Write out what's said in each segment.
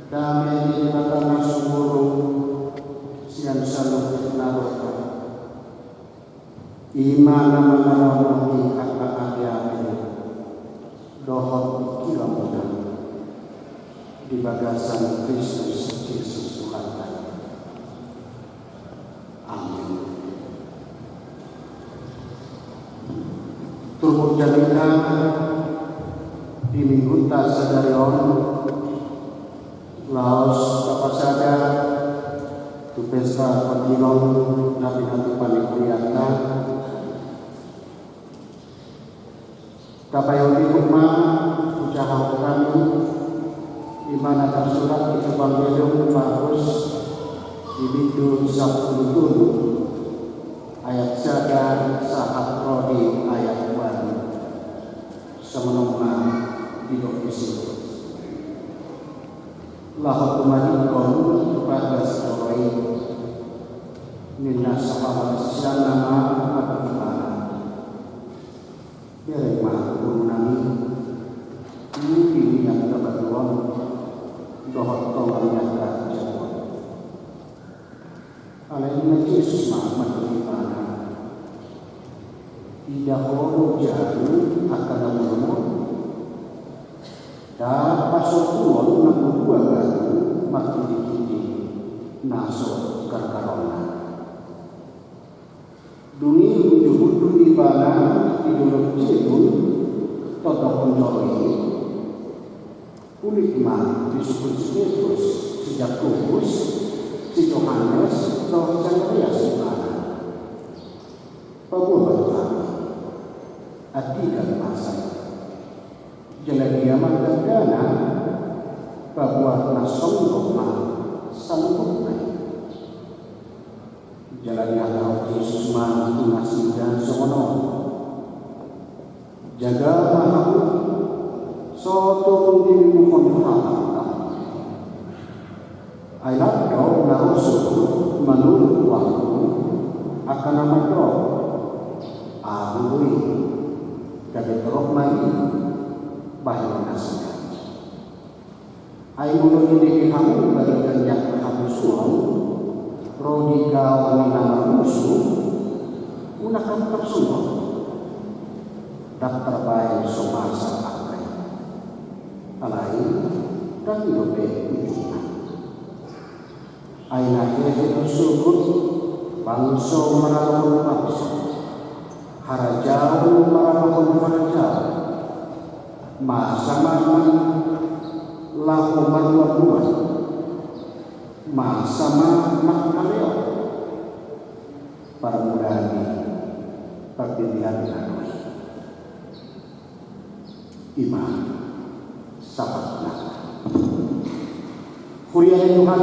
Kami di batang sumuru siang selalu narokan. Iman mengalami kakak-kakak dohot pikiran muda di bagasan Kristus Yesus Tuhan. Amin. Turut jadikan di minggu sadarion laos kapasada tu pesta pagilon nabi-nabi panipuriata kapayon di rumah ucahaw kami di mana tersurat di Evangelium Markus di Bidul 10 ayat sada sahat rohi ayat 1 semenungna di doa lahot kumanikon kepada seorang minna sahabat siang nama atau gimana biar mah guru nami ini yang kebetulan dohot tolong nyata jawab alaihnya Yesus mah gimana tidak perlu jauh akan namun dan pasal 62 baru makin dikini naso karkarona dunia ujung di mana ideologi itu totok menjori unik mah disebut Petrus sejak Kubus si Yohanes atau Zakaria semana bahwa arti dan masa jalan diaman dan dana bahwa nasong dogma sanggup jalan yang Yesus mah tunasi dan semono jaga mahamu soto dirimu konfirmasi ayat do narusul menurut waktu akan nama do ahului dari terok lagi bahaya nasibnya. Ayo ini kamu berikan yang kamu suam, rodika wanita musuh, gunakan tersuam, daftar baik semasa akhir. Alai dan lebih ujungnya. Aina itu syukur bangsa merawat bangsa, harajau merawat harajau. Masa-masa lakukan dua-dua masa-masa makaleo para mudani pagpilihan natin iman sapat na kuya Tuhan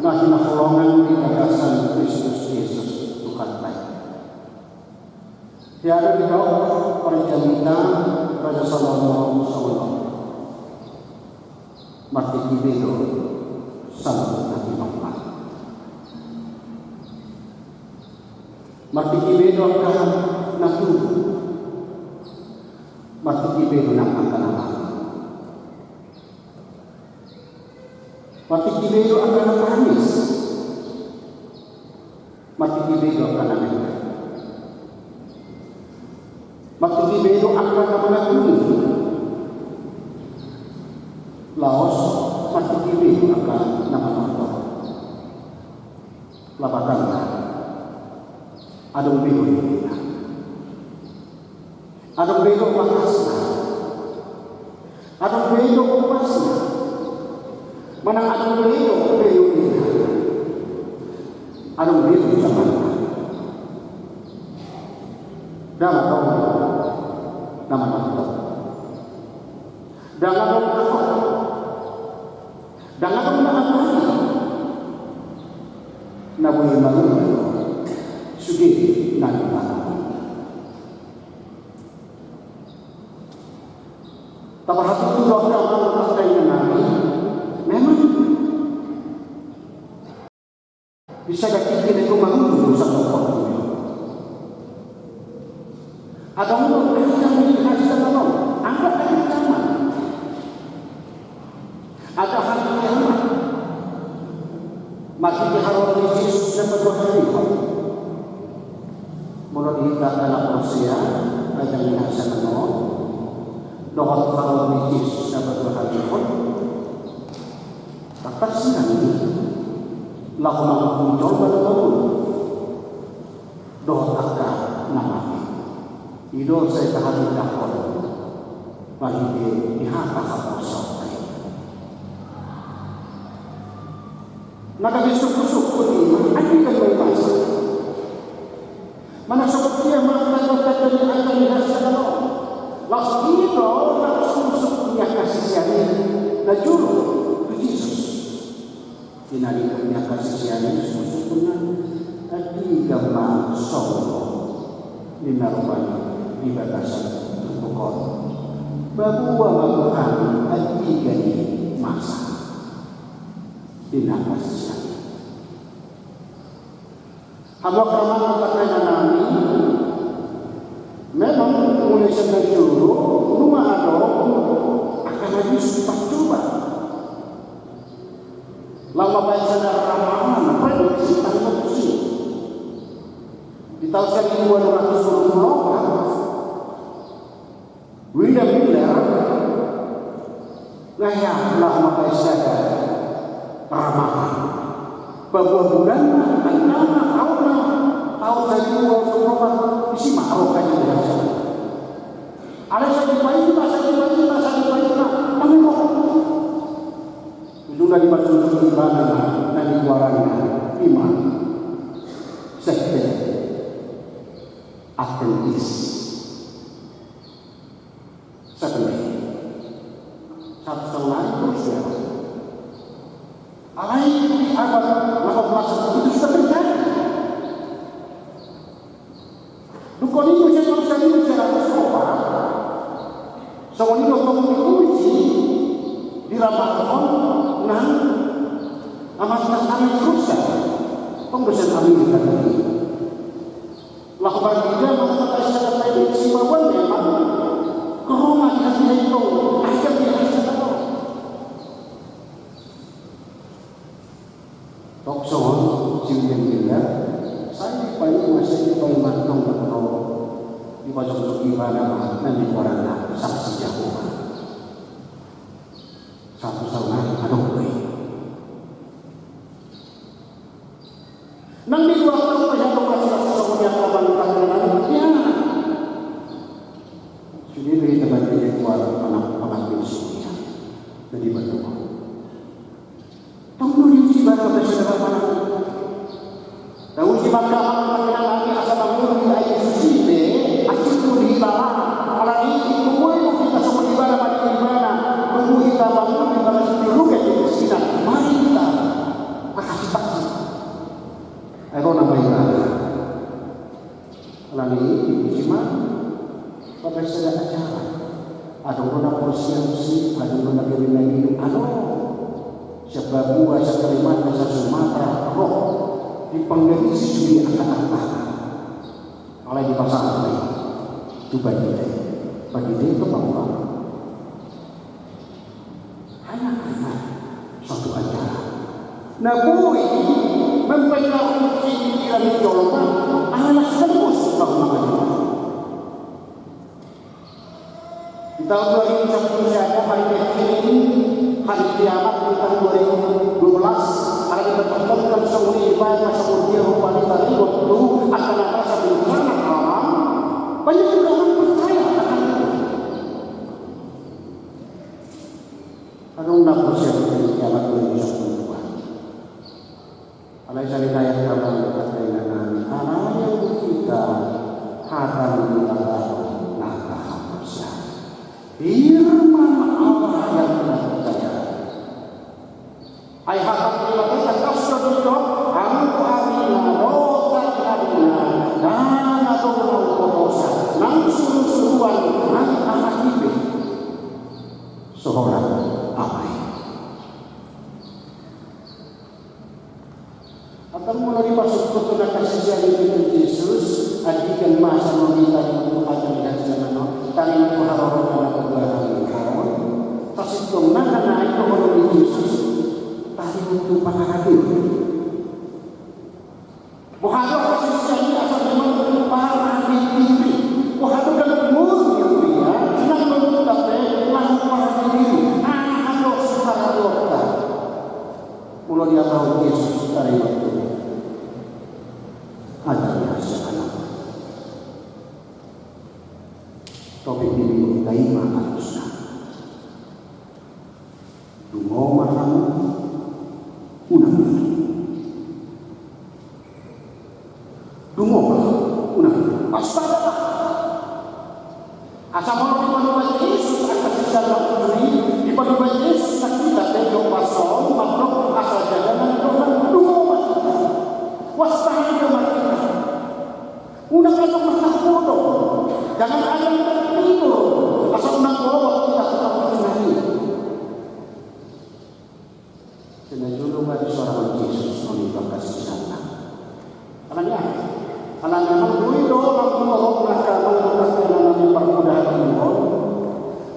na hinakulungan di kagasan Kristus Yesus Tuhan baik tiada di bawah perjalanan Raja Salomo mati kibedo sama Nabi Muhammad mati kibedo akan naku mati kibedo nak akan nama mati kibedo akan manis mati kibedo akan nama mati kibedo akan nama kuning Laos mati kibedo akan nama Allah lapatanlah adong bego kita adong bego makasna adong bego kupasna manang adong bego kita adong bego zaman dalam nama Allah dalam Allah dalam Allah Nabi Muhammad sugi Nabi Muhammad tapi hati itu dokter orang percaya Nabi memang bisa gak kita itu mahu satu orang ada orang yang bisa melihat sama anggap lagi sama Ada hari kiamat. Masih diharap Yesus dapat berharikan. Menurut kita anak manusia, ada yang hasil menolak. Doa kalau Yesus dapat berharikan. Tapi sekarang lakukan muncul pada tahun. Doa kakak namanya. Ido saya tahan dakon. Bagi pihak kakak sampai. Maka besok-besok ini akan berbahasa. Mana seperti yang mengatakan yang akan dirasakan. Lalu itu langsung punya kasih sayang dan juru Yesus. Tinari punya kasih sayang sesungguhnya tadi gambar solo di narubani di batasan pokok. Bahwa Tuhan tadi gani masa di kasih sayang. Hamba kerana katakan nami memang mulai sedang juru rumah ada akan lagi sempat coba lama baik sadar ramahan apa yang kita lakukan di tahun 1220 bila ngaya lama baik sadar ramahan bahwa bulan anak tahun dari uang isi makro kaji biasa. Ada saya dibayi, tapi kok sudah dibaca di mana dan di luarnya lima sekte ateis sebenarnya satu tahun lagi terus ya. Alai di abad 18 itu sudah terjadi. Dukun itu saya secara sopan. Soalnya kalau diuji di Ramadan, nah amat amat rusak. Pembersih Amerika tadi. Lakukan dia mengatakan secara prediksi bahwa memang kehormatan itu akan dirasakan. Tokson cium dia, saya paling masih paling matang atau di pojok gimana nanti orang saksi Jehovah. Satu sama aduh baik. Nang di dua tahun yang berasal semuanya kawan kawannya. Jadi dari tempat dia keluar anak Yesus dari Bandung. Tunggu diuji barang bersama mana? Tahu uji barang apa lagi asal bangun di Yesus ini, asal di bawah. Kalau ini semua kita semua di bawah di mana? Tunggu kita bangun di bawah dulu ke sini. Mari kita kasih bakti. Ayo namanya. Kalau ini uji mana? Bapak sudah acara. Ada orang posisi, ada orang lagi, ada. Sebab buah sekalimat bahasa Sumatera roh dipanggil siswi anak-anak oleh di pasar ini itu bagi dia itu bahwa anak-anak suatu acara nabui mempengaruhi pikiran jolma anak terus bahwa di tahun 2010 saya hari ini hari kiamat di tahun 2012 hari kita bertemu semua ibadah semua dia wanita itu akan ada satu anak alam banyak orang percaya akan itu. Kalau nak persiapan hari kiamat 2012 alai saya ayat kawan katakan anak yang kita akan dilakukan langkah persiapan firman Allah yang kita percaya. Ayat kita kasih itu angku amina rota karina dan atau kotosa langsung seruan anak ibu seorang apa akan mulai masuk ke kasih sayang Yesus adikan masa meminta untuk ajar dan zaman tadi itu harus ada kebenaran kasih kemana itu orang Yesus Yesus tadi untuk pangahadir. Wahado kasih siya asal naman pangahadir diri. Wahado ka nagmul niya kuya, nagmul tape, lang pangahadir diri. Ano sa karadokta. Mula dia tahu Yesus dari waktu ajarnya siya anak. Topik ini daima harusnya dungo maham unang dungo maham unang astaga asa mo ni panubat Yesus akan sejarah diri di panubat Yesus kita tejo pasong makhluk asal jalan dungo maham wastahi kemarita unang atong matapudo jangan ada yang tertidur asal unang bawa kita tetap mengenali. Senajulungan seorang Yesus menimba kasih sayang. Anaknya menggunakan orang tua mereka mengucapkan permudahan Tuhan.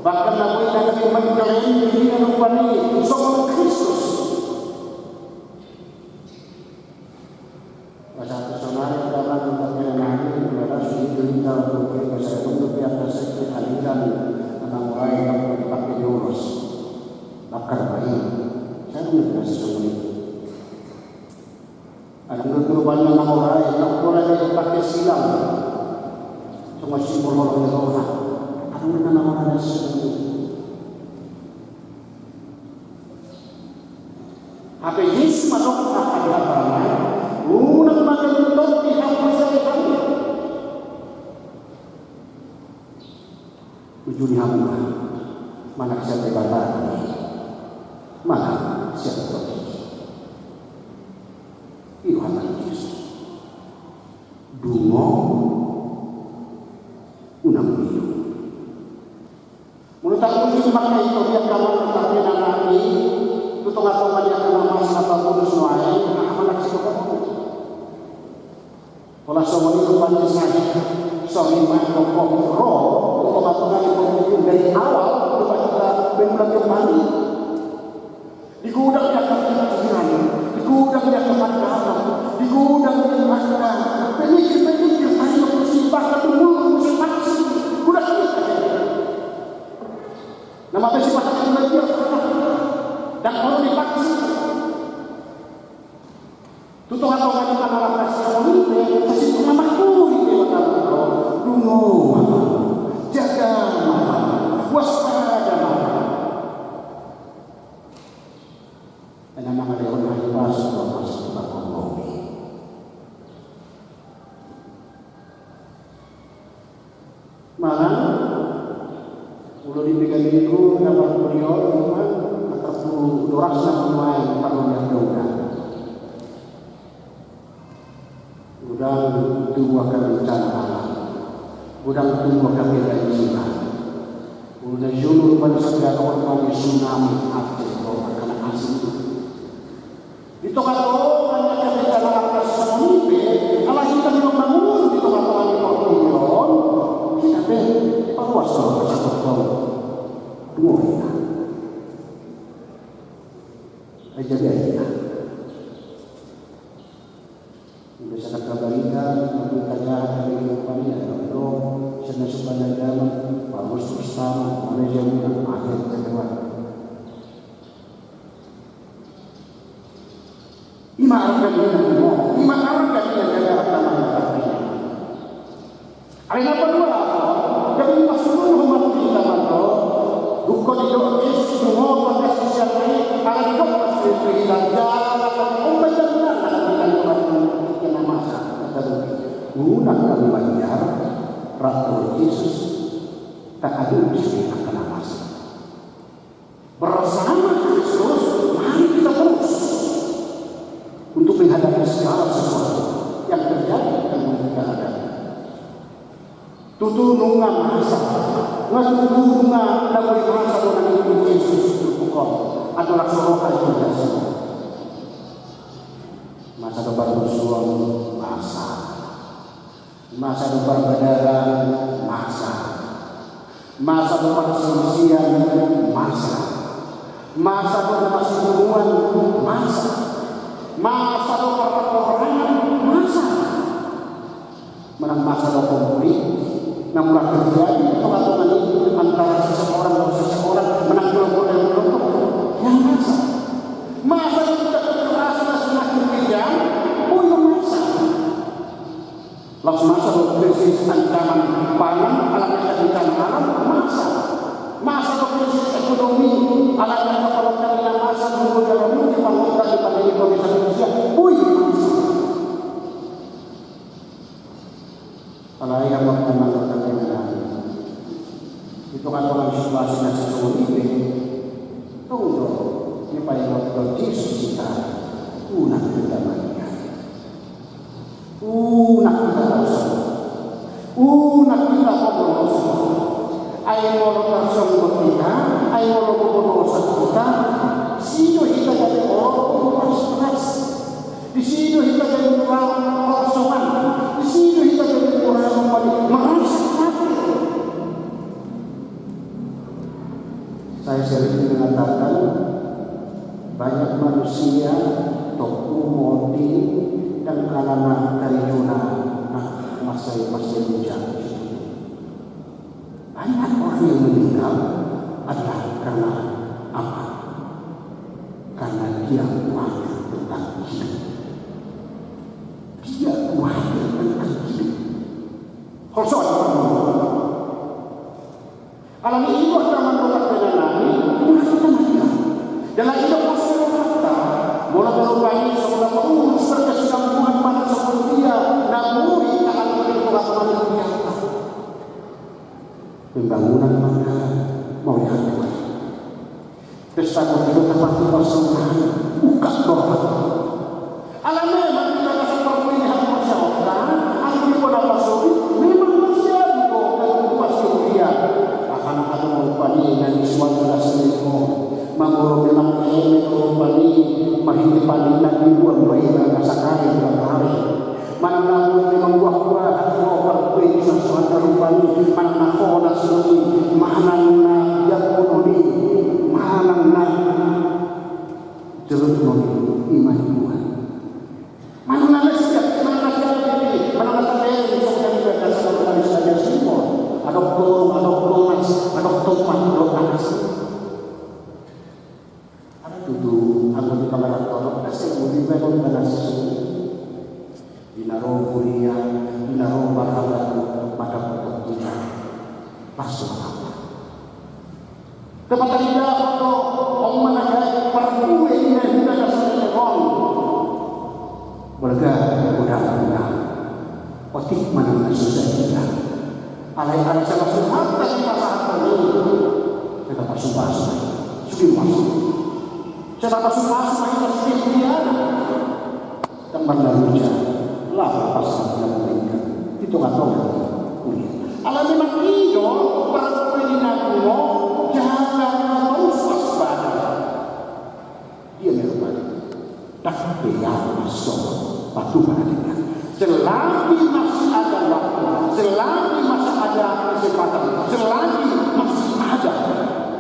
Bahkan mereka yang mengklaim dirinya rupanya seorang Kristus. Satu saudara dalam mengucapkan hari mereka sudah tinggal untuk saya untuk biasa sedikit aliran tentang orang yang dipakai diurus. Bakar bayi. Saya tidak sesuai. Ada banyak orang yang pakai silang, cuma simbol orang orang. Ada nama ada sesuatu. Apa Yesus masuk akan datang? Unang makan untuk dihapus dari kami. Ujung hamba, mana siapa berbadan? Mana siapa berbadan? Yohanes Yesus dungo unang biru. Menurut aku ini makna itu yang kawan tetapi nanti tutong atau banyak nama siapa pun semuanya akan laksanakan. Kalau semua itu banyak saja soalnya pokok roh untuk melakukan dari awal kita benar kembali di gudang yang kepikiran, di gudang yang kemana, di gudang yang mana, pemikir hanya bersifat atau mulut masing-masing, gudang kita. Nama bersifat yang belajar dan kalau dipaksa, tutup atau kali mana kasih ini, kasih nama kuri dewa dungo, jaga waspada mana. Dan nama Dewa Nahibas masuk ke Kongomi. Mana? Ulo dipegang itu dapat beliau memang atau dorasna pemain parunya doa. Udang dua kali bencana alam. Udang dua kali banjir. Udah julu pada segala orang tsunami aktif akan asing. Itu kalau hanya ketika atas sampai, kalau kita membangun di tempat-tempat di Pavilion, kita perluas satu tahun, dua kita. Aja dia. Bisa terkabarikan, tapi kerja dari upaya itu, sedang sepanjang jalan, bagus bersama, manajemen akhir kedua. Lima orang yang jaga agama. Ada apa dua? Jadi masuk rumah kita manto, bukan itu semua pada sosial ini ada juga masih hilang jalan, pembayaran kita masa guna kami bayar Rasul Yesus tak ada uji akan masa bersama Kristus. Mari kita terus untuk menghadapi segala sesuatu yang terjadi dan kita hadapi. Tutu nunga masa, ngatutu nunga dapat masa dengan ibu Yesus berbuka adalah sorokan juga. Masa depan bersuam masa depan berdarah masa depan selisihan masa masih hubungan, masa perorangan, masa konflik, namun terjadi perlawanan itu antara seseorang dan seseorang, menang kelompok dan kelompok, yang masa kita kekerasan semakin kejam, masa krisis ancaman pangan, alatnya bencana alam, masa krisis ekonomi, alatnya kepala yang masa kemudian dibangun dari pandemi COVID-19, kalau yang menggunakan itu kan dalam situasi yang sesuatu ini, tunggu, ini paling waktu Yesus kita, nak kita mania, nak kita tahu, nak kita komunikasi, ayo komunikasi kita, ayo komunikasi kita, situ kita jadi orang stres, di situ kita jadi orang kosongan, di situ kita jadi orang yang merasa sakit. Saya sering mengatakan banyak manusia tokoh modi dan kalangan karyuna masa muda. Banyak orang yang meninggal adalah karena apa? Karena dia khawatir tentang hidup. Dia khawatir tentang hidup. Kalau ini kita menolak dengan kita mati. Dalam hidup manusia fakta, mulai berubah semula pengurus berkesinambungan pada sebelum dia naburi akan berkelakuan yang nyata. Pembangunan maka mau dihancurkan. Pesta pemilu tempat persembahan buka doa. Alam memang kita kasih pemilihan masyarakat, aku di kota Pasuri memang masih ada dan pasti dia akan ada mengupani dan suatu nasional mengurus memang ini mengupani mahintipani dan dibuat bayi dan kasakari dalam hari mana memang buah-buah hati orang bayi sesuatu rupani mana kau nasional mana yang kunoni mana jeruk noni iman Tuhan mana siap mana ini mana terjadi sesuatu yang berdasarkan saja simbol ada tunas tuduh aku di kamar tolong kasih budi baik pada sesuatu dinaro mulia dinaro bahagia pada pokok kita pasuk apa tempat tidak foto om menagai perkue ini sudah kasih orang berga udah otik mana susah kita alai-alai sama sumat tapi masalah ini kita pasuk-pasuk sudah masuk saya pasuk-pasuk itu sedih dia teman lalunya lah pasal yang meninggal itu nggak tahu alam memang iyo para peninaku jangan terus waspada dia merubah tapi yang masuk patuh pada dia selagi masih ada waktu selagi masih ada kesempatan selagi masih ada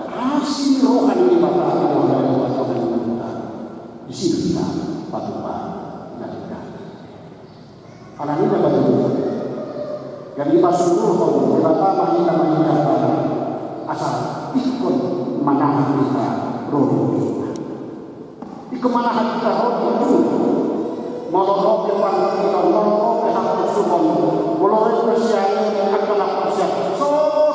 hasil rohani ibadah di sini kita patuh pada dia karena ini dapat dulu yang dipasung dulu berapa mahita asal ikut manahan kita roh kita ikut manahan kita roh itu molorok depan kita molorok hak subhan molorok persiapan akan persiapan so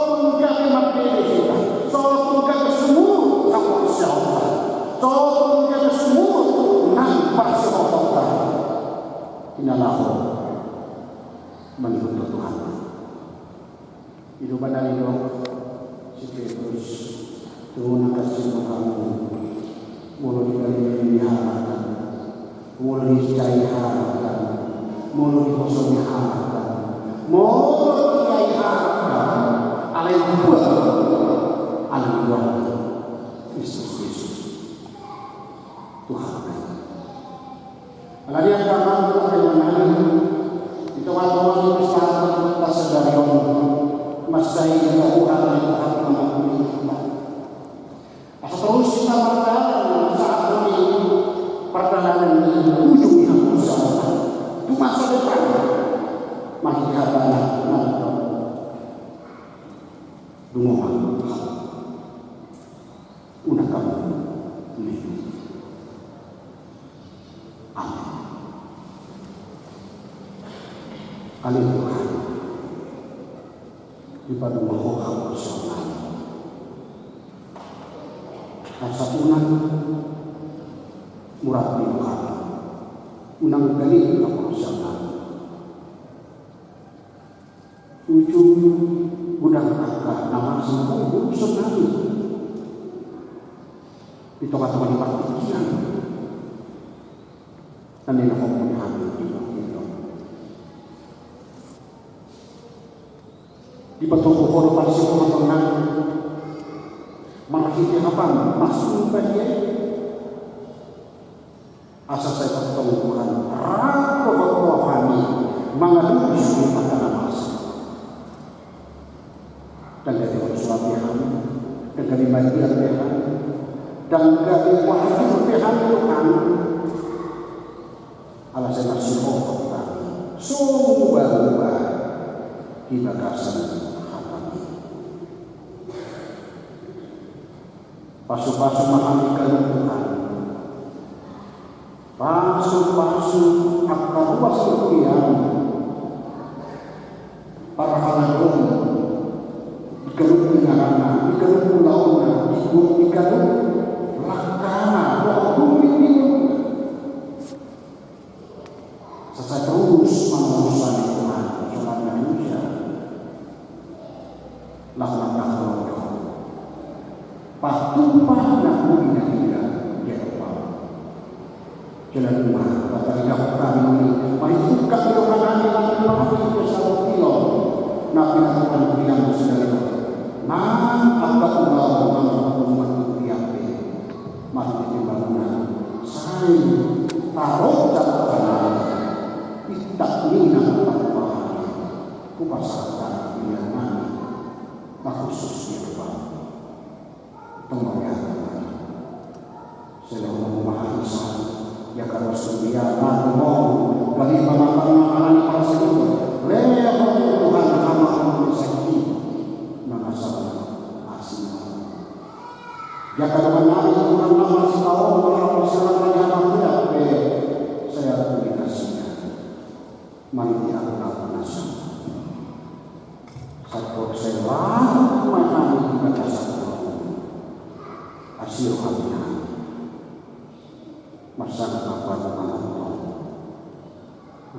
tunggal mati kita so tunggal semua sama siapa so tunggal semua nampak siapa inalah menuntut Tuhan hidup dari hidup si Petrus Tuhan kasih kamu mulai dari diharapkan mulai dicari harapan mulai dikosongi harapan mulai dicari harapan alai buat alai buat Kristus Yesus Tuhan kalau dia akan berkenan itu kalau kita sadari masai kita orang yang Tuhan mengampuni kita terus kita Itu masa depan. Mari dihadapkan nanti. Dungohan udah kamu hidup. Amin. Kali Tuhan di pada mahal bersama rasa unang murah di Tuhan unang kali kita bersama ujung budang kakak nama semua urusan kami di tempat-tempat partikian dan ini ngomong hati di betul pohon pasti pemotongan marahiti kapan masuk bagian asal saya bertemu Tuhan rako kami mengadu isu pada nama dan dari suamihan dan dari bagian Tuhan dan dari wahyu Tuhan Tuhan alasan masih pokok semua berubah kita kasih pasu-pasu mahamikan Tuhan pasu-pasu akar luas kemuliaan para halaman dikeruk dengarana dikeruk pulauna dikeruk lakana doa bumi ini sesaat terus manusia Tuhan soal manusia lakna patumpah nak bumi tidak jauh jalan rumah kata tidak kami mari buka kerohanian yang memahami bersama kilo nabi Tuhan bilang sedang nah apa umat tiap mari dibangun saya taruh catatan tidak minat tanpa kupasarkan dengan mana khususnya Tuhan temukan selalu memahami ya kalau sedia ngomong bagi pemahaman para sahabat leher Tuhan hamba sakti mengasah asing ya kalau menarik Tuhan nama setahun kalau silakan yang ambil saya komunikasinya mari kita lakukan satu selalu memahami kita hasil kami masyarakat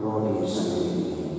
Rodi sendiri